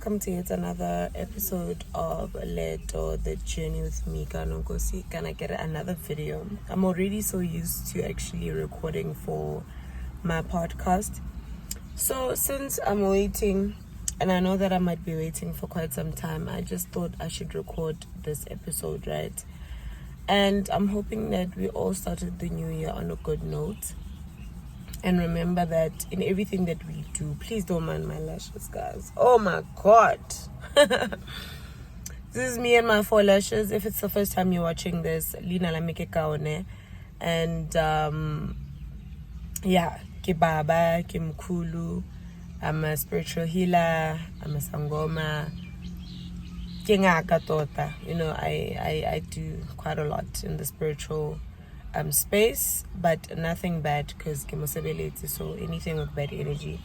welcome to yet another episode of Leeto, the journey with me. Gonna get another video. I'm already so used to actually recording for my podcast. So since I'm waiting, and I know that I might be waiting for quite some time, I just thought I should record this episode, right? And I'm hoping that we all started the new year on a good note. And remember that in everything that we do, please don't mind my lashes, guys. Oh my God. This is me and my 4 lashes. If it's the first time you're watching this, Lina la meke kaone. And yeah, ke baba, ke mkulu. I'm a spiritual healer. I'm a sangoma. Ke ngaka tota. You know, I do quite a lot in the spiritual space, but nothing bad, because so anything with bad energy,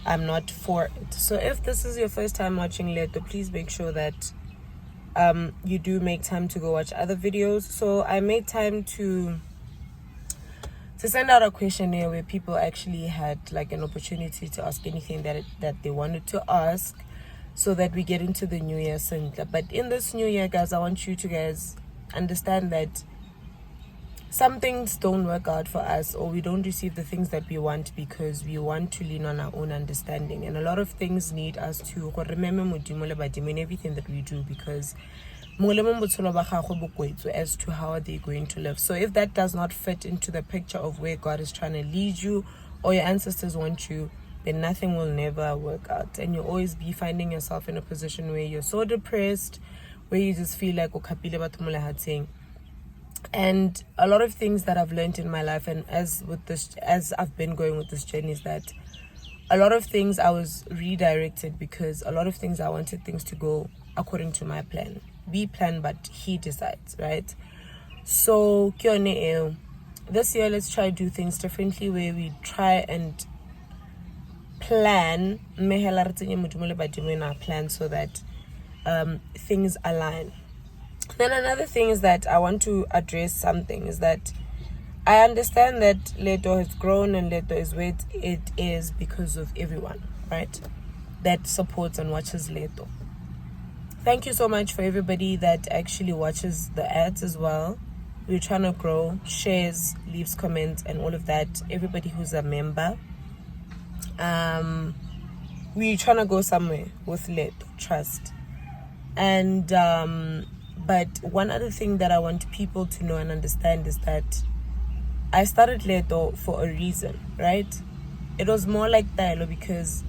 I'm not for it. So if this is your first time watching Leeto, please make sure that you do make time to go watch other videos. So I made time to send out a questionnaire where people actually had like an opportunity to ask anything that they wanted to ask, so that we get into the new year simpler. But in this new year, guys, I want you to guys understand that some things don't work out for us, or we don't receive the things that we want because we want to lean on our own understanding. And a lot of things need us to remember in everything that we do, because as to how are they going to live. So if that does not fit into the picture of where God is trying to lead you, or your ancestors want you, then nothing will never work out. And you'll always be finding yourself in a position where you're so depressed, where you just feel like and a lot of things that I've learned in my life, and as I've been going with this journey, is that a lot of things I was redirected, because a lot of things I wanted things to go according to my plan. We plan, but he decides, right? So this year, let's try to do things differently, where we try and plan in our plan, so that things align. Then another thing is that I want to address something, is that I understand that Leeto has grown, and Leeto is where it is because of everyone, right, that supports and watches Leeto. Thank you so much for everybody that actually watches the ads as well. We're trying to grow, shares, leaves comments, and all of that. Everybody who's a member. We're trying to go somewhere with Leeto, trust. And but one other thing that I want people to know and understand is that I started Leeto for a reason, right? It was more like dialogue, because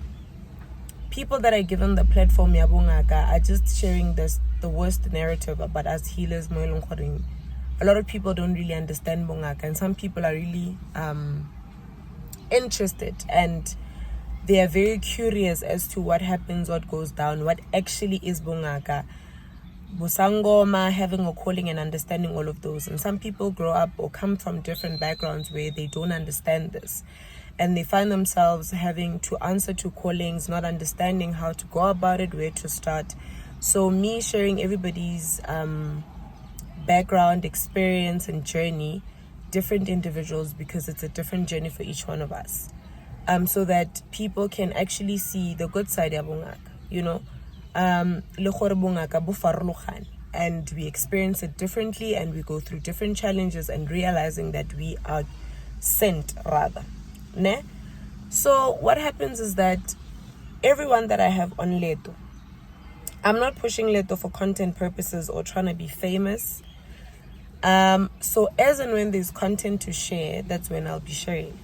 people that are given the platform are just sharing the worst narrative about us healers. A lot of people don't really understand bongaka, and some people are really interested, and they are very curious as to what happens, what goes down, what actually is bongaka, busangoma, having a calling and understanding all of those. And some people grow up or come from different backgrounds where they don't understand this, and they find themselves having to answer to callings, not understanding how to go about it, where to start. So me sharing everybody's background, experience, and journey, different individuals, because it's a different journey for each one of us, so that people can actually see the good side of bongaka, you know. And we experience it differently, and we go through different challenges, and realizing that we are sent, rather. Ne? So what happens is that everyone that I have on Leeto, I'm not pushing Leeto for content purposes or trying to be famous. So as and when there's content to share, that's when I'll be sharing.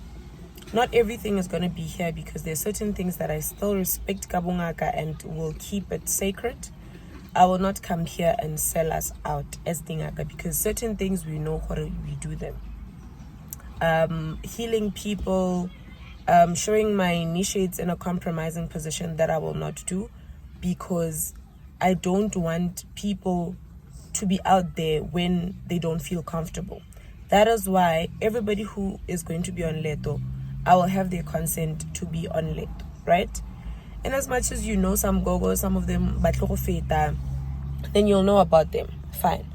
Not everything is going to be here, because there's certain things that I still respect kabungaka and will keep it sacred. I will not come here and sell us out as dingaka, because certain things we know how we do them. Healing people, showing my initiates in a compromising position, that I will not do, because I don't want people to be out there when they don't feel comfortable. That is why everybody who is going to be on Leeto, I will have their consent to be on Leeto, right? And as much as you know some gogo, some of them then you'll know about them. Fine.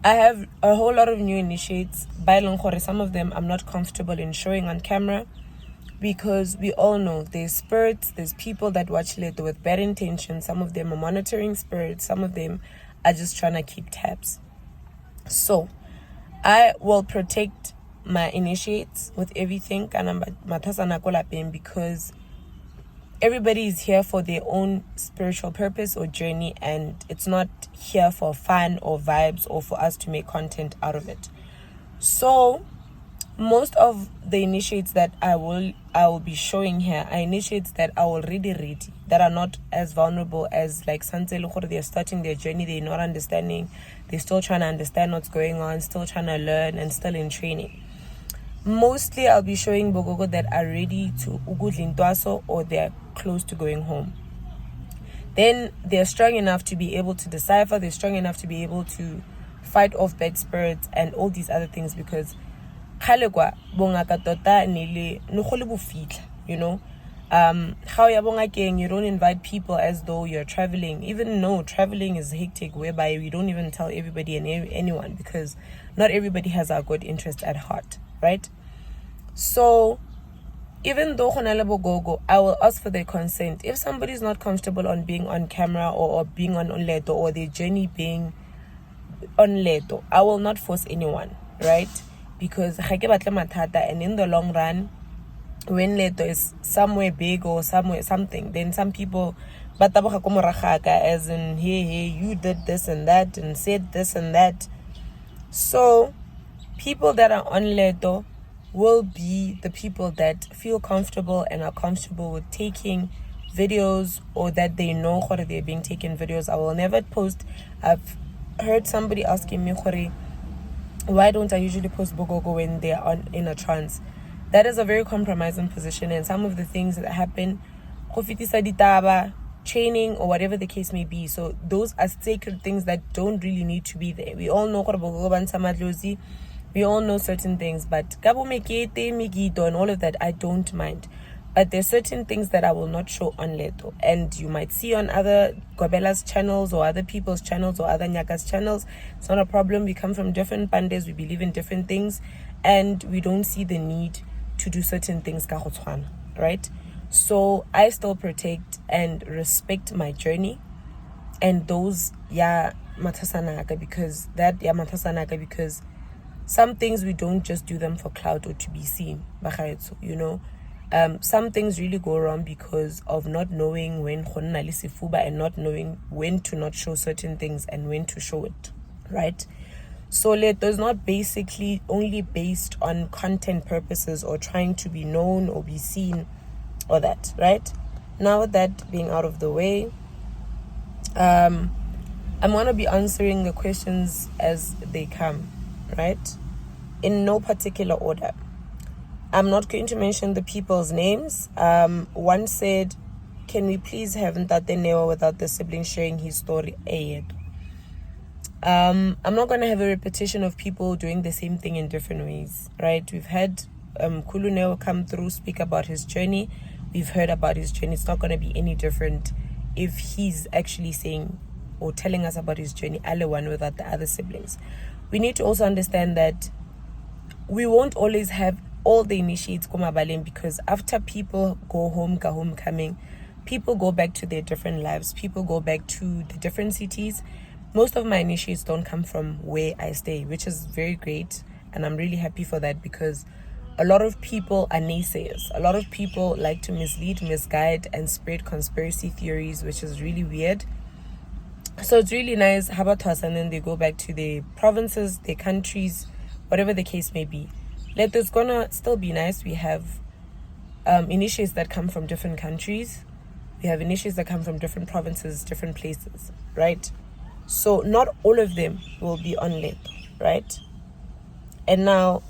I have a whole lot of new initiates. Some of them I'm not comfortable in showing on camera. because we all know there's spirits, there's people that watch Leeto with bad intentions. Some of them are monitoring spirits, some of them are just trying to keep tabs. So I will protect my initiates with everything, because everybody is here for their own spiritual purpose or journey, and it's not here for fun or vibes or for us to make content out of it. So most of the initiates that I will be showing here are initiates that are already ready, that are not as vulnerable as like Sanse. They're starting their journey, they're not understanding, they're still trying to understand what's going on, still trying to learn and still in training. Mostly I'll be showing Bogogo that are ready to Ugudlintwaso or they're close to going home. Then they're strong enough to be able to decipher, they're strong enough to be able to fight off bad spirits and all these other things, because you know, how you don't invite people as though you're traveling, even though traveling is hectic, whereby we don't even tell everybody and anyone, because not everybody has our good interest at heart, right? So even though Gogo, I will ask for their consent. If somebody's not comfortable on being on camera or being on Leeto or their journey being on Leeto, I will not force anyone, right? Because and in the long run, when Leeto is somewhere big or somewhere something, then some people as in hey, you did this and that and said this and that. So people that are on Leeto will be the people that feel comfortable and are comfortable with taking videos, or that they know what they're being taken videos. I will never post. I've heard somebody asking me, why don't I usually post Bogogo when they're in a trance? That is a very compromising position, and some of the things that happen, training or whatever the case may be. So those are sacred things that don't really need to be there. We all know we all know certain things, but Gabo Mekete, Migito, and all of that, I don't mind. But there's certain things that I will not show on Leeto, and you might see on other Gobela's channels or other people's channels or other Nyaka's channels. It's not a problem. We come from different pandes, we believe in different things, and we don't see the need to do certain things, right? So I still protect and respect my journey, and those matasanaka, because some things we don't just do them for clout or to be seen, you know. Some things really go wrong because of not knowing when and not knowing when to not show certain things and when to show it, right? So Leeto is not basically only based on content purposes or trying to be known or be seen or that, right? Now with that being out of the way, I'm going to be answering the questions as they come, right? In no particular order. I'm not going to mention the people's names. One said, can we please have Ntate Newa without the sibling sharing his story? I'm not going to have a repetition of people doing the same thing in different ways, right? We've had Kulu Newa come through, speak about his journey. We've heard about his journey. It's not going to be any different if he's actually saying or telling us about his journey, one without the other siblings. We need to also understand that we won't always have all the initiates kumabaleng, because after people go home, homecoming, people go back to their different lives. People go back to the different cities. Most of my initiates don't come from where I stay, which is very great, and I'm really happy for that, because a lot of people are naysayers. A lot of people like to mislead, misguide, and spread conspiracy theories, which is really weird. So it's really nice, Habatas, and then they go back to their provinces, their countries, whatever the case may be. Leeto's gonna still be nice. We have initiates that come from different countries. We have initiates that come from different provinces, different places, right? So not all of them will be on Leeto, right? And now,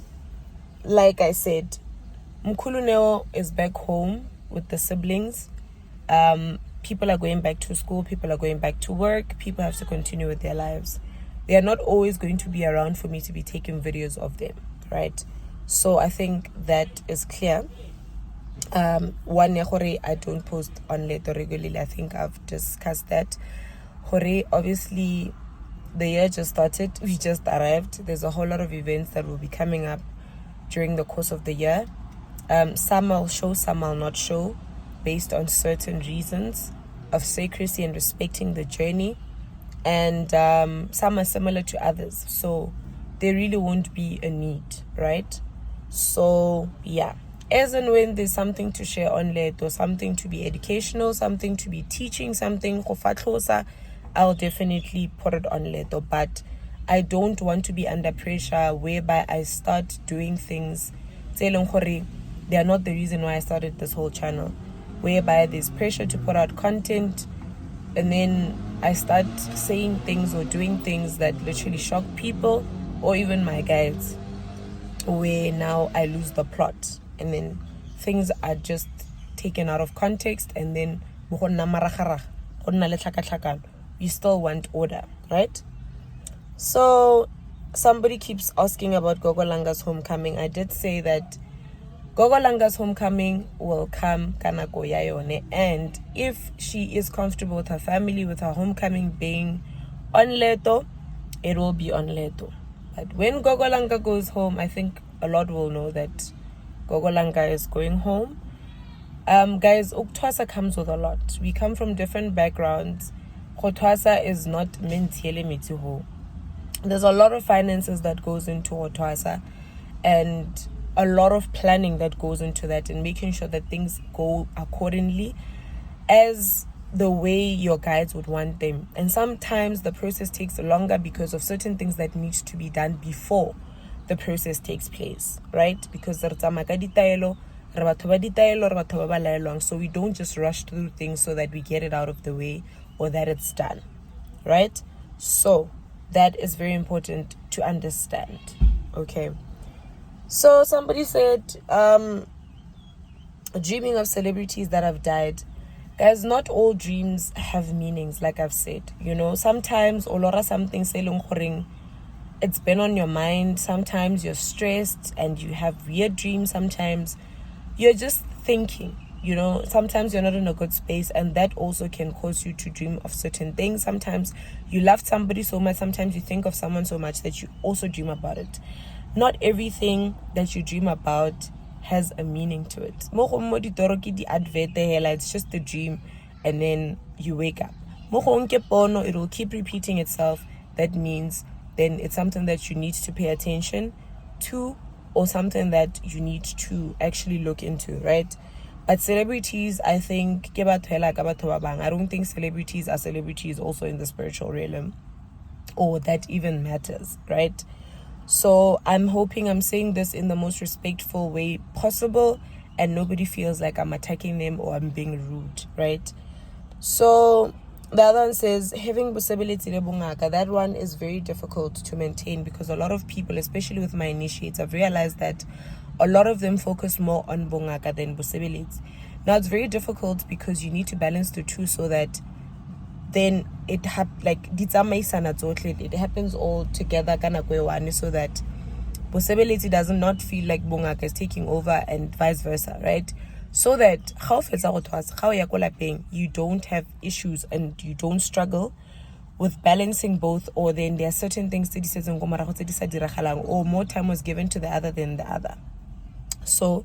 like I said, Mkhulu Neo is back home with the siblings. People are going back to school, people are going back to work, people have to continue with their lives. They are not always going to be around for me to be taking videos of them, right? So I think that is clear. One, I don't post on Leeto regularly. I think I've discussed that. Obviously, the year just started. We just arrived. There's a whole lot of events that will be coming up during the course of the year. Some I'll show, some I'll not show, based on certain reasons of secrecy and respecting the journey. And some are similar to others, so there really won't be a need, right? So yeah, as and when there's something to share on Leeto, something to be educational, something to be teaching, something I'll definitely put it on Leeto. But I don't want to be under pressure whereby I start doing things they are not the reason why I started this whole channel, whereby there's pressure to put out content and then I start saying things or doing things that literally shock people or even my guides, where now I lose the plot and then things are just taken out of context and then you still want order, right? So somebody keeps asking about Gogo Langa's homecoming. I did say that Gogo Langa's homecoming will come kanako yayone, and if she is comfortable with her family, with her homecoming being on Leeto, it will be on Leeto. But when Gogo Langa goes home, I think a lot will know that Gogo Langa is going home. Guys, Uktwasa comes with a lot. We come from different backgrounds. Uktwasa is not mentiele mitiho. There's a lot of finances that goes into Uktwasa, and a lot of planning that goes into that, and making sure that things go accordingly as the way your guides would want them. And sometimes the process takes longer because of certain things that need to be done before the process takes place, right? Because so we don't just rush through things so that we get it out of the way or that it's done, right? So that is very important to understand. Okay, so somebody said dreaming of celebrities that have died. Guys, not all dreams have meanings, like I've said. You know, sometimes olora something it's been on your mind. Sometimes you're stressed and you have weird dreams. Sometimes you're just thinking, you know, sometimes you're not in a good space, and that also can cause you to dream of certain things. Sometimes you love somebody so much, sometimes you think of someone so much that you also dream about it. Not everything that you dream about has a meaning to it. It's just a dream and then you wake up. It will keep repeating itself. That means then it's something that you need to pay attention to, or something that you need to actually look into, right? But celebrities, I think, I don't think celebrities are celebrities also in the spiritual realm, or that even matters, right? So I'm hoping I'm saying this in the most respectful way possible, and nobody feels like I'm attacking them or I'm being rude, right? So the other one says having possibility lebungaka. That one is very difficult to maintain, because a lot of people, especially with my initiates, I've realized that a lot of them focus more on bungaka than possibility. Now it's very difficult because you need to balance the two so that then it it happens all together so that possibility does not feel like bungaka is taking over and vice versa, right? So that you don't have issues and you don't struggle with balancing both, or then there are certain things or more time was given to the other than the other. So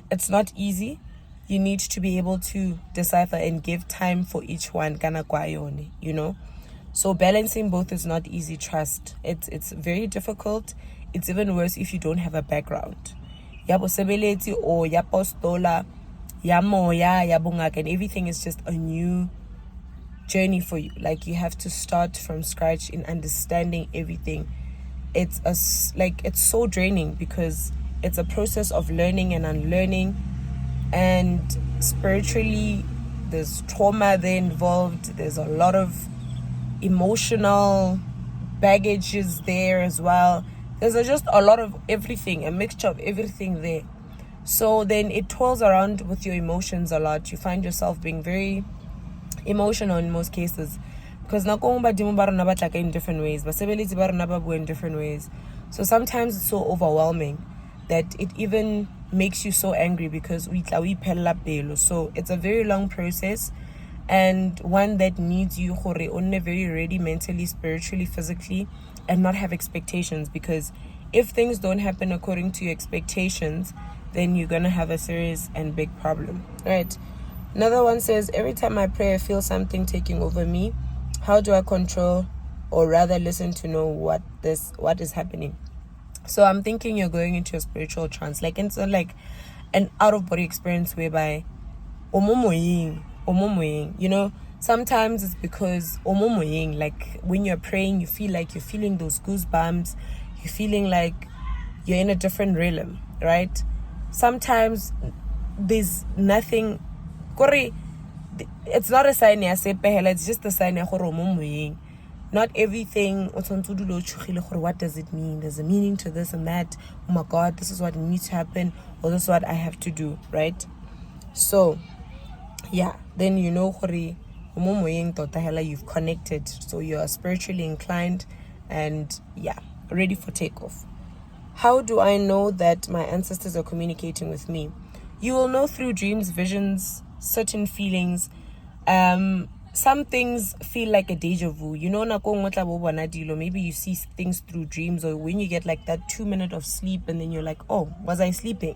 it's not easy. You need to be able to decipher and give time for each one, you know. So balancing both is not easy, trust. It's very difficult. It's even worse if you don't have a background. Ya possibility or ya postola, ya moya, ya bungaka, and everything is just a new journey for you. Like, you have to start from scratch in understanding everything. It's so draining because it's a process of learning and unlearning. And spiritually, there's trauma there involved. There's a lot of emotional baggages there as well. There's just a lot of everything, a mixture of everything there. So then it twirls around with your emotions a lot. You find yourself being very emotional in most cases, because in different ways, but in different ways. So sometimes it's so overwhelming that it even makes you so angry, because so it's a very long process, and one that needs you very ready mentally, spiritually, physically, and not have expectations. Because if things don't happen according to your expectations, then you're going to have a serious and big problem, right? Another one says, every time I pray, I feel something taking over me. How do I control, or rather listen to know what is happening? So I'm thinking you're going into a spiritual trance, like it's like an out-of-body experience whereby omomoying, you know, sometimes it's because omomoying, like when you're praying, you feel like you're feeling those goosebumps, you're feeling like you're in a different realm, right? Sometimes there's nothing, it's not a sign it's just a sign omomoying. Not everything, what does it mean? There's a meaning to this and that. Oh my God, this is what needs to happen, or this is what I have to do, right? So, yeah, then you know, you've connected. So you're spiritually inclined and, yeah, ready for takeoff. How do I know that my ancestors are communicating with me? You will know through dreams, visions, certain feelings. Some things feel like a deja vu. You know, maybe you see things through dreams, or when you get like that 2 minutes of sleep and then you're like, oh, was I sleeping?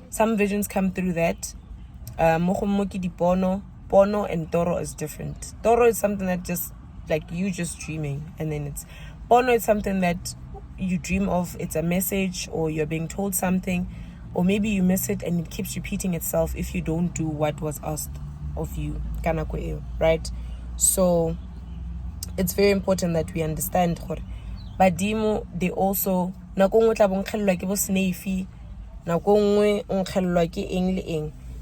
Some visions come through that. Pono and Toro is different. Toro is something that just like you just dreaming, and then it's Pono is something that you dream of. It's a message, or you're being told something, or maybe you miss it and it keeps repeating itself if you don't do what was asked of you, right? So it's very important that we understand badimo, they also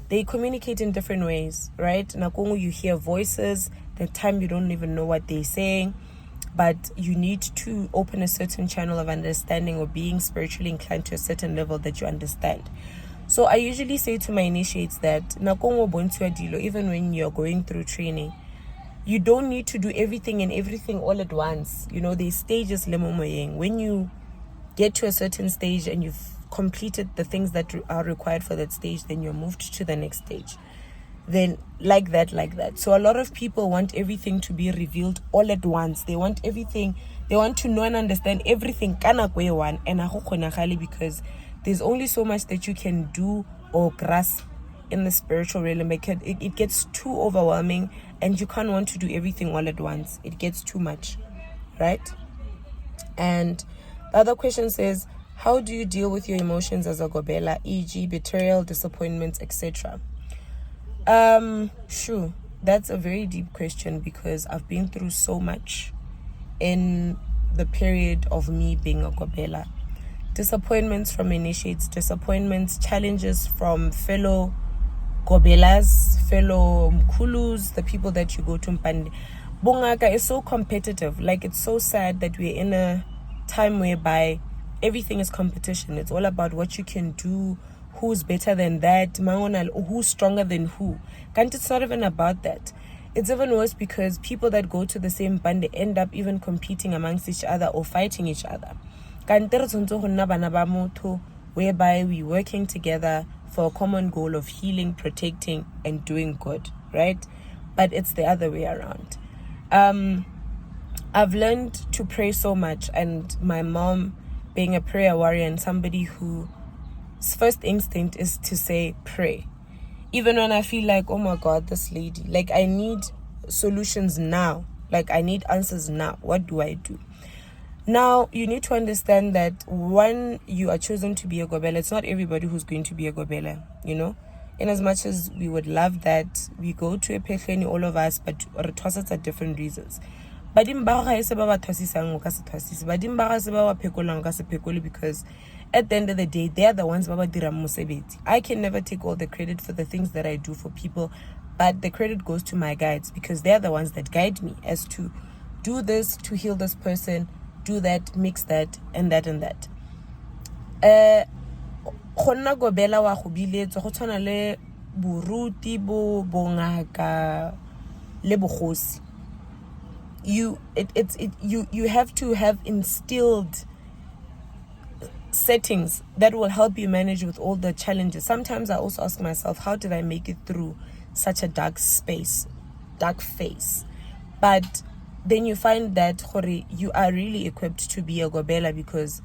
they communicate in different ways, right? You hear voices, the time you don't even know what they're saying, but you need to open a certain channel of understanding, or being spiritually inclined to a certain level that you understand. So I usually say to my initiates that even when you're going through training, you don't need to do everything all at once. You know, there's stages lemomoyeng. When you get to a certain stage and you've completed the things that are required for that stage, then you're moved to the next stage. Then like that. So a lot of people want everything to be revealed all at once. They want everything. They want to know and understand everything because there's only so much that you can do or grasp in the spiritual realm. It gets too overwhelming, and you can't want to do everything all at once. It gets too much, right? And the other question says, how do you deal with your emotions as a Gobela, e.g. betrayal, disappointments, etc.? Sure, that's a very deep question, because I've been through so much in the period of me being a Gobela. Disappointments from initiates, disappointments, challenges from fellow Gobelas, fellow Mkulus, the people that you go to Mpande. Bongaka is so competitive. Like, it's so sad that we're in a time whereby everything is competition. It's all about what you can do, who's better than that, who's stronger than who. And it's not even about that. It's even worse because people that go to the same band, they end up even competing amongst each other or fighting each other. Whereby we're working together for a common goal of healing, protecting, and doing good, right? But it's the other way around. I've learned to pray so much, and my mom, being a prayer warrior and somebody whose first instinct is to say pray. Even when I feel like, oh my God, this lady, like I need solutions now, like I need answers now, what do I do? Now, you need to understand that when you are chosen to be a Gobela, it's not everybody who's going to be a Gobela, you know? In as much as we would love that, we go to a Pecheni, all of us, but Retosas are different reasons. Because at the end of the day, they are the ones baba dira musebeti. I can never take all the credit for the things that I do for people, but the credit goes to my guides, because they are the ones that guide me as to do this, to heal this person, do that, mix that, and that, and that. Gonna Gobela wa go biletso go tshwana le boruti bo bongaka le bogosi. You have to have instilled settings that will help you manage with all the challenges. Sometimes I also ask myself, how did I make it through such a dark phase? But then you find that you are really equipped to be a Gobela, because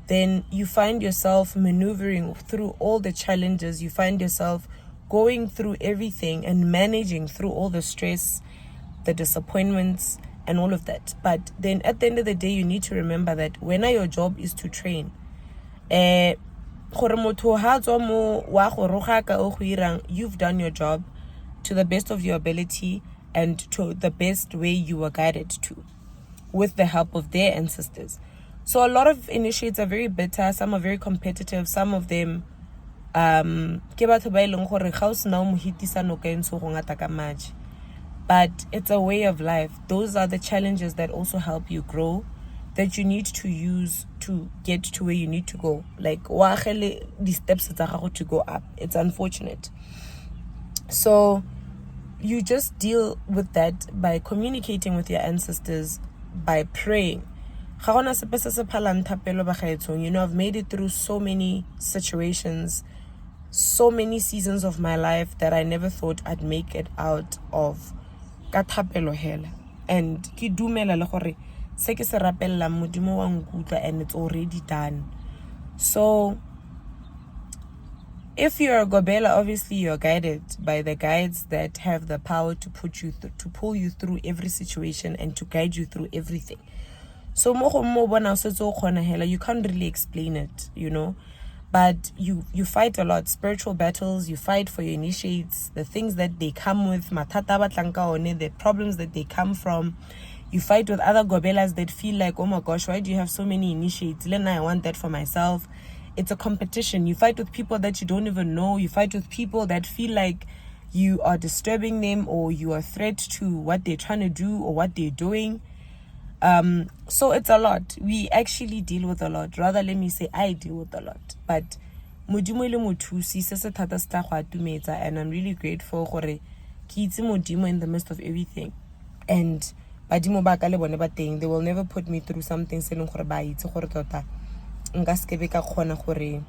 then you find yourself maneuvering through all the challenges. You find yourself going through everything and managing through all the stress, the disappointments, and all of that. But then at the end of the day, you need to remember that when your job is to train, you've done your job to the best of your ability and to the best way you were guided to, with the help of their ancestors. So a lot of initiates are very bitter, some are very competitive, some of them but it's a way of life. Those are the challenges that also help you grow, that you need to use to get to where you need to go. Like the steps to go up. It's unfortunate. So you just deal with that by communicating with your ancestors, by praying. You know, I've made it through so many situations, so many seasons of my life that I never thought I'd make it out of. And ki dumela le gore se ke se rapella modimo wa nkutla, and it's already done. So if you're a Gobela, obviously you're guided by the guides that have the power to to pull you through every situation and to guide you through everything. So you can't really explain it, you know. But you fight a lot, spiritual battles, you fight for your initiates, the things that they come with, the problems that they come from. You fight with other Gobelas that feel like, oh my gosh, why do you have so many initiates? Lena, I want that for myself. It's a competition. You fight with people that you don't even know. You fight with people that feel like you are disturbing them, or you are a threat to what they're trying to do or what they're doing. So it's a lot. We actually deal with a lot. Rather, let me say I deal with a lot. But modimo ile mothusi se se thata sta go atumetsa, and I'm really grateful gore ke itse modimo in the midst of everything. And badimo ba ka le bone ba teng, they will never put me through something se leng gore ba itse gore tota nka skebe ka khona gore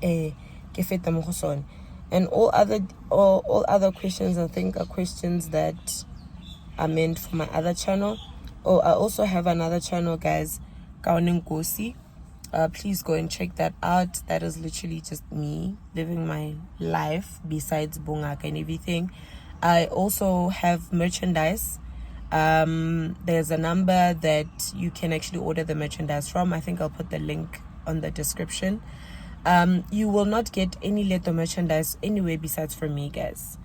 ke feta mo go sone. And all other questions, I think, are questions that are meant for my other channel. Oh, I also have another channel, guys, Kaoning Kosi. Please go and check that out. That is literally just me living my life besides Bongaka and everything. I also have merchandise. There's a number that you can actually order the merchandise from. I think I'll put the link on the description. You will not get any Leeto merchandise anywhere besides from me, guys.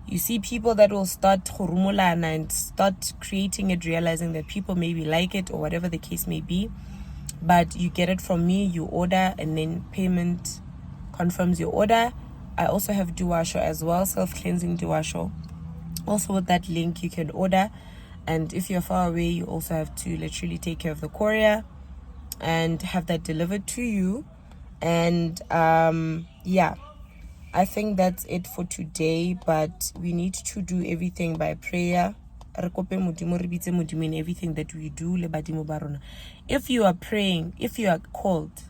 You see people that will start khurumulana and start creating it, realizing that people maybe like it or whatever the case may be. But you get it from me, you order, and then payment confirms your order. I also have Duwasho as well, self-cleansing Duwasho. Also with that link, you can order. And if you're far away, you also have to literally take care of the courier and have that delivered to you. And yeah, I think that's it for today, but we need to do everything by prayer. In everything that we do. If you are praying, if you are called,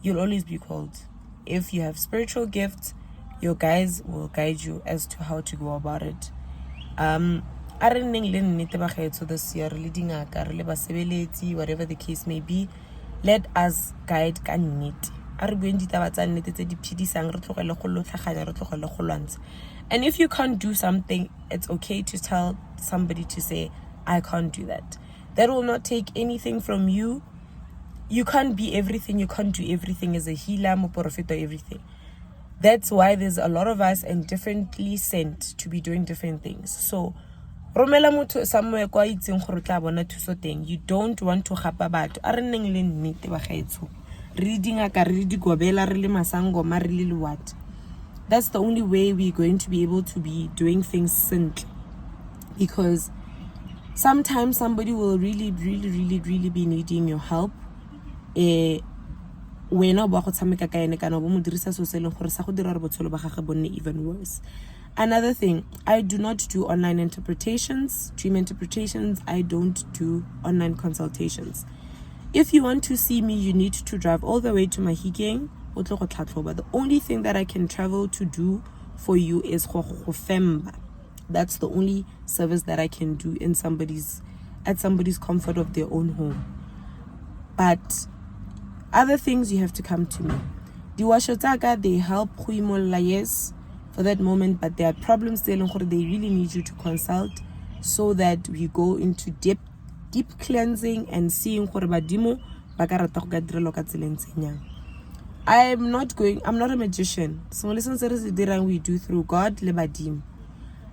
you'll always be called. If you have spiritual gifts, your guides will guide you as to how to go about it. This year, whatever the case may be, let us guide Kanit. And if you can't do something, it's okay to tell somebody to say, I can't do that. That will not take anything from you. You can't be everything. You can't do everything as a healer, prophet, or everything. That's why there's a lot of us and differently sent to be doing different things. So, romela motho somewhere kwa itseng gore tla bona thuso teng. You don't want to gapa batho. A re nneng le nnete ba gaetsho. Reading a karidi gobela really masango marili what. That's the only way we're going to be able to be doing things simply. Because sometimes somebody will really be needing your help. Even worse. Another thing, I do not do online interpretations, dream interpretations. I don't do online consultations. If you want to see me, you need to drive all the way to Mahikeng. But the only thing that I can travel to do for you is Femba. That's the only service that I can do at somebody's comfort of their own home. But Other things you have to come to me. Diwashotaka, they help yes, for that moment, but there are problems they really need you to consult so that we go into deep cleansing and seeing I'm not a magician. So we do through God lebadim.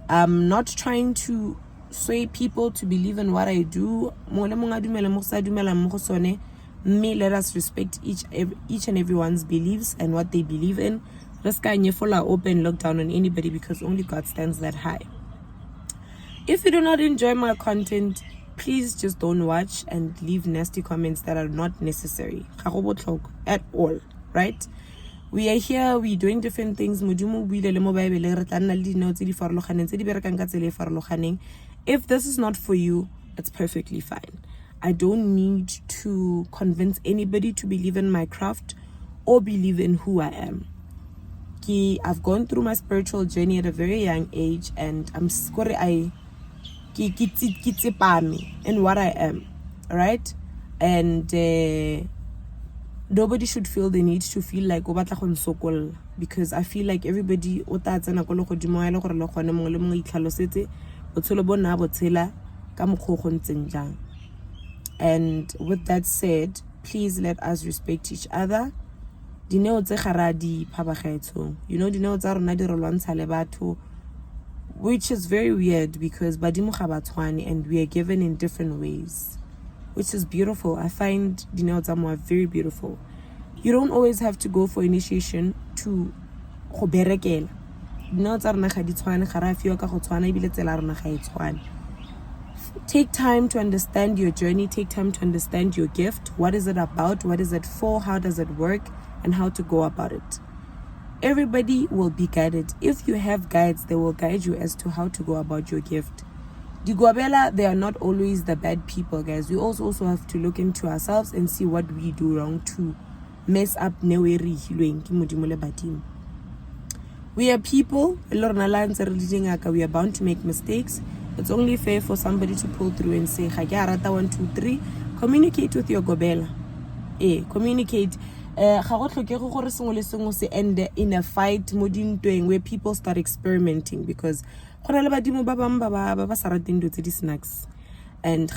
I'm not trying to sway people to believe in what I do. Me, let us respect each and everyone's beliefs and what they believe in. Let's open lockdown on anybody because only God stands that high. If you do not enjoy my content, please just don't watch and leave nasty comments that are not necessary at all, right? We are here, we're doing different things. If this is not for you, it's perfectly fine. I don't need to convince anybody to believe in my craft or believe in who I am. I've gone through my spiritual journey at a very young age, and I'm sorry in what I am, right? And nobody should feel the need to feel like because I feel like everybody and with that said, please let us respect each other. You know, which is very weird because and we are given in different ways, which is beautiful. I find very beautiful. You don't always have to go for initiation to take time to understand your journey, take time to understand your gift. What is it about? What is it for? How does it work? And how to go about it. Everybody will be guided. If you have guides, they will guide you as to how to go about your gift. The Guabela, they are not always the bad people, guys. We also have to look into ourselves and see what we do wrong to mess up. We are people. We are bound to make mistakes. It's only fair for somebody to pull through and say, 1, 2, 3. Communicate with your Gobela. Communicate. End in a fight where people start experimenting because snacks and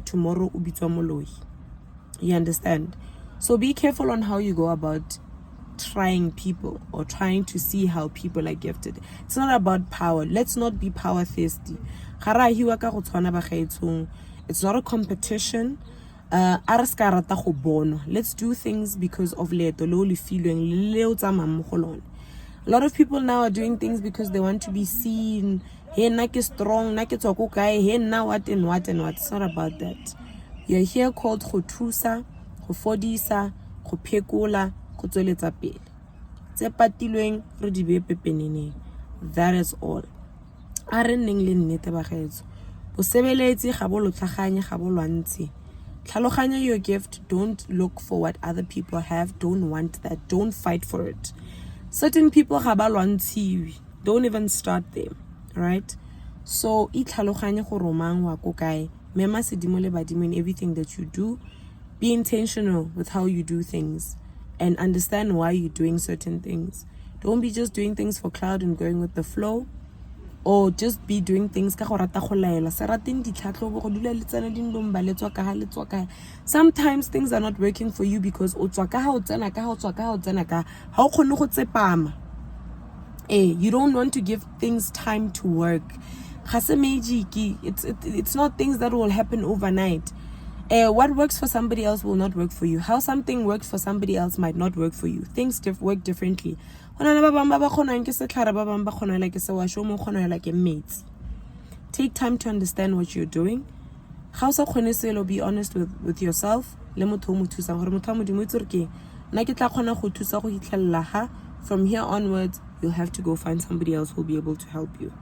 tomorrow you understand. So be careful on how you go about trying people or trying to see how people are gifted. It's not about power. Let's not be power thirsty. It's not a competition. Let's do things because of Leeto feeling. A lot of people now are doing things because they want to be seen. Hey, nake strong, nake tokukai, hey, now what and what and what. It's not about that. You're here called Khotusa, Khofodisa, Khopekula, Khotsoletsa pele. Tse patilweng re di be pepenene. That is all. A re nneng le nnete ba gaetso. Bo sebeletsi ga bo lotlhaganye ga bo lwantse. Tlhaloganya your gift. Don't look for what other people have. Don't want that. Don't fight for it. Certain people ga ba lwantshiwi. Don't even start there, right? So itlhaloganye go romang wa ko kae. Mema sedimo le badimo in everything that you do. Be intentional with how you do things and understand why you're doing certain things. Don't be just doing things for cloud and going with the flow, or just be doing things ka go rata go laela. Sometimes things are not working for you because you don't want to give things time to work. It's not things that will happen overnight. What works for somebody else will not work for you. How something works for somebody else might not work for you. Things work differently. Take time to understand what you're doing. Be honest with yourself. From here onwards, you'll have to go find somebody else who'll be able to help you.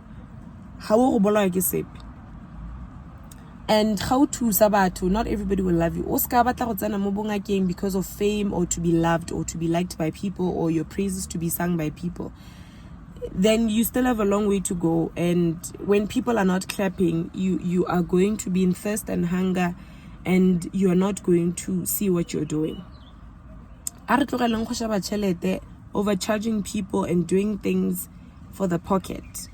And how to sabato, not everybody will love you. Oscar because of fame or to be loved or to be liked by people or your praises to be sung by people. Then you still have a long way to go. And when people are not clapping, you are going to be in thirst and hunger and you're not going to see what you're doing. Overcharging people and doing things for the pocket.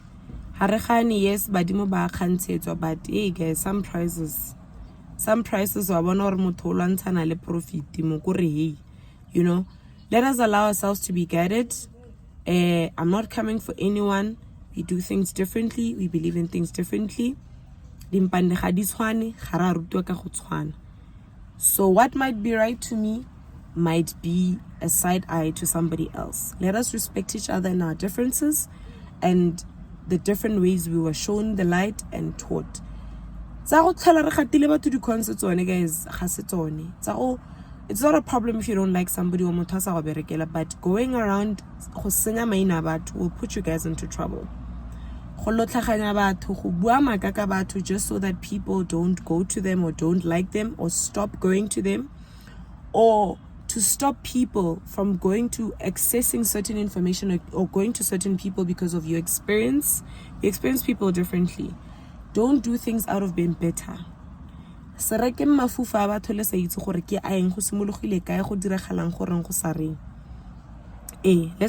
Yes, but hey guys, some prices are profit. You know, let us allow ourselves to be guided. I'm not coming for anyone. We do things differently. We believe in things differently. So what might be right to me might be a side eye to somebody else. Let us respect each other in our differences and the different ways we were shown the light and taught. It's not a problem if you don't like somebody, but going around will put you guys into trouble. Just so that people don't go to them or don't like them or stop going to them, or to stop people from going to accessing certain information or going to certain people because of your experience. You experience people differently. Don't do things out of being better. Let's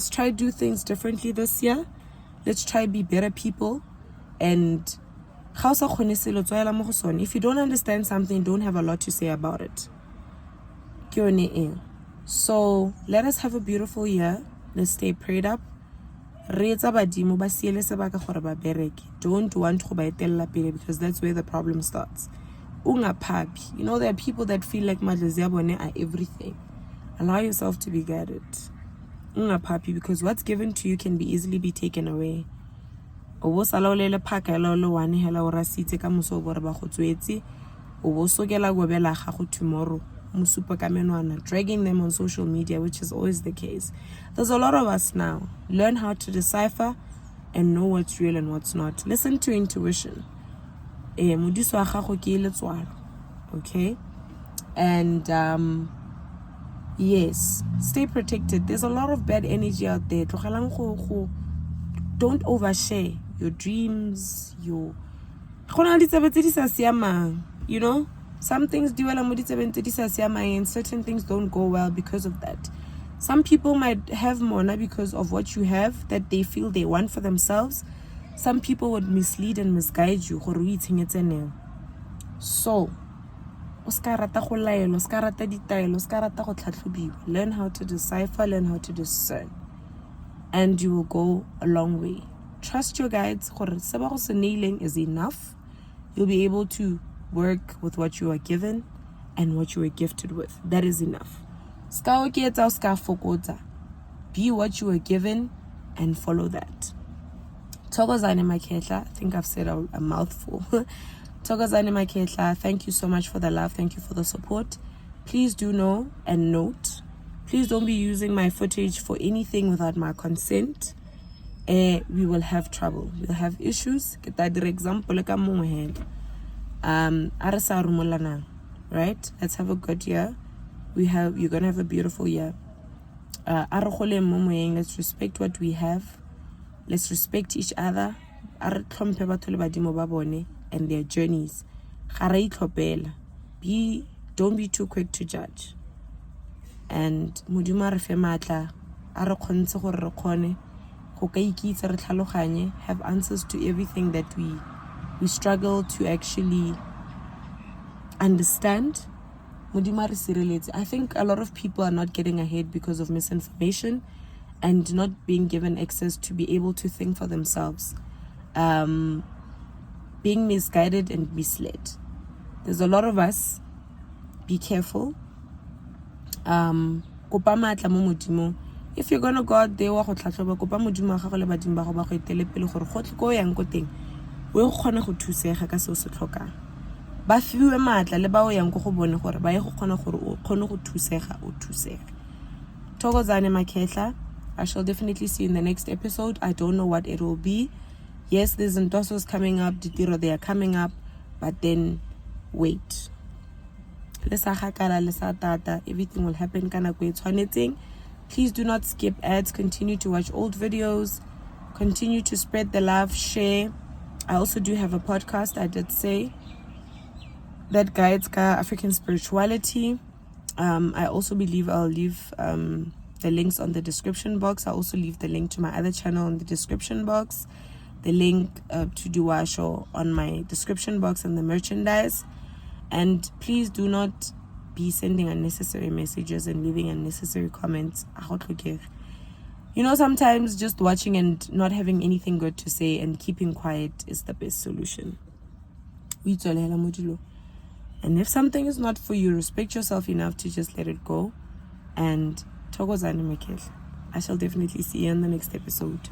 try to do things differently this year. Let's try to be better people. And if you don't understand something, don't have a lot to say about it. So let us have a beautiful year. Let's stay prayed up. Don't want to because that's where the problem starts. You know, there are people that feel like madleziyabone are everything. Allow yourself to be guided. Because what's given to you can be easily be taken away. Tomorrow, dragging them on social media, which is always the case. There's a lot of us now. Learn how to decipher and know what's real and what's not. Listen to intuition. Okay? And yes, stay protected. There's a lot of bad energy out there. Don't overshare your dreams, you know, some things do well and certain things don't go well because of that. Some people might have more because of what you have that they feel they want for themselves. Some people would mislead and misguide you. So learn how to decipher, learn how to discern, and you will go a long way. Trust your guides. Is enough. You'll be able to work with what you are given and what you are gifted with. That is enough. Be what you are given and follow that. Thokozani Makhetla. I think I've said a mouthful. Thokozani Makhetla, thank you so much for the love. Thank you for the support. Please do know and note, please don't be using my footage for anything without my consent. We will have trouble. We'll have issues. Right? Let's have a good year. You're gonna have a beautiful year. Let's respect what we have. Let's respect each other. And their journeys. Don't be too quick to judge. And have answers to everything that we struggle to actually understand. I think a lot of people are not getting ahead because of misinformation and not being given access to be able to think for themselves. Being misguided and misled. There's a lot of us. Be careful. If you're gonna go out there, I shall definitely see you in the next episode. I don't know what it will be. Yes, there's Ntosos coming up, they are coming up, but then wait. Everything will happen. Please do not skip ads. Continue to watch old videos. Continue to spread the love, share. I also do have a podcast, I did say. that guides African spirituality. I also believe I'll leave the links on the description box. I'll also leave the link to my other channel in the description box, the link to Duwasho on my description box, and the merchandise. And please do not be sending unnecessary messages and leaving unnecessary comments. You know, sometimes just watching and not having anything good to say and keeping quiet is the best solution. And if something is not for you, respect yourself enough to just let it go. And I shall definitely see you in the next episode.